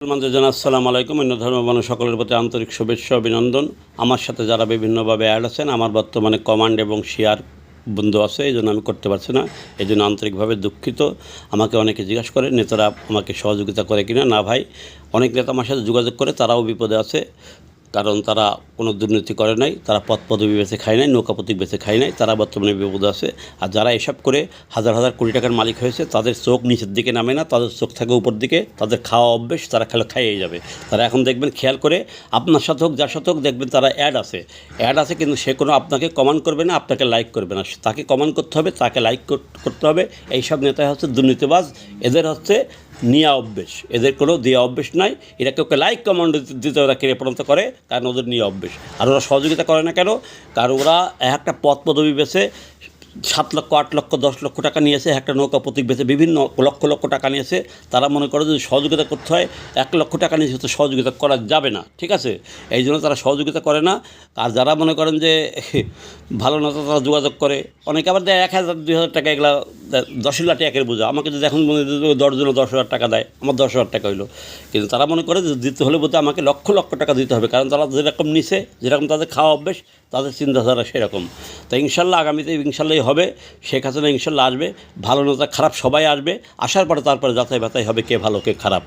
মুসলমানদের জানাই আসসালামু আলাইকুম। অন্য ধর্মমানুষ সকলের প্রতি আন্তরিক শুভেচ্ছা অভিনন্দন। আমার সাথে যারা বিভিন্নভাবে অ্যাড আছেন, আমার বর্তমানে কমান্ড এবং শেয়ার বন্ধু আছে, এই জন্য আমি করতে পারছি না, এই জন্য আন্তরিকভাবে দুঃখিত। আমাকে অনেকে জিজ্ঞাসা করে নেতারা আমাকে সহযোগিতা করে কিনা। না ভাই, অনেক নেতা আমার সাথে যোগাযোগ করে, তারাও বিপদে আছে, কারণ তারা কোনো দুর্নীতি করে নাই, তারা পদ পদবি বেছে খায় নাই, নৌকা প্রতীক বেছে খায় নাই, তারা বর্তমানে বিপদে আছে। আর যারা এসব করে হাজার হাজার কোটি টাকার মালিক হয়েছে, তাদের চোখ নিচের দিকে নামে না, তাদের চোখ থাকে উপর দিকে, তাদের খাওয়া অভ্যেস, তারা খাইয়ে যাবে। তারা এখন দেখবেন, খেয়াল করে আপনার সাথে হোক, যার সাথে হোক, দেখবেন তারা অ্যাড আছে কিন্তু সে কোনো আপনাকে কমেন্ট করবে না, আপনাকে লাইক করবে না। তাকে কমেন্ট করতে হবে, তাকে লাইক করতে হবে। এইসব নেতা হচ্ছে দুর্নীতিবাজ, এদের হচ্ছে নিয়া অভ্যেস, এদের কোনো দেওয়া অভ্যেস নাই। এরা কেউ লাইক কমান্ড দিতে ওরা পরিণত করে, কারণ ওদের নিয়ে অভ্যেস। আর ওরা সহযোগিতা করে না কেন? কারণ ওরা একটা পদ পদবি বেছে 7 লক্ষ, 8 লক্ষ, 10 লক্ষ টাকা নিয়েছে, একটা নৌকা প্রতীক বেছে বিভিন্ন লক্ষ লক্ষ টাকা নিয়েছে। তারা মনে করে যদি সহযোগিতা করতে হয়, 1 লক্ষ টাকা নিয়েছে তো সহযোগিতা করা যাবে না, ঠিক আছে? এই জন্য তারা সহযোগিতা করে না। আর যারা মনে করেন যে ভালো না, তারা যোগাযোগ করে। অনেকে আবার দেয় 1000, 2000 টাকা, এগুলা 10 লাখ টাকার বোঝা। আমাকে যদি এখন মনে 10 জনে 10,000 টাকা দেয়, আমার 10,000 টাকা হইলো। কিন্তু তারা মনে করে যে দিতে হলে বোধহয় আমাকে লক্ষ লক্ষ টাকা দিতে হবে, কারণ তারা যেরকম নিছে, যেরকম তাদের খাওয়া অভ্যেস, তাদের চিন্তাধারা সেরকম। তো ইনশাল্লাহ আগামীতে ইনশাল্লাহ হবে, শেখ হাসিনা ইনশাল্লাহ আসবে, ভালো নেতা খারাপ সবাই আসবে, আসার পরে তারপরে যাচাই বাছাই হবে কে ভালো কে খারাপ।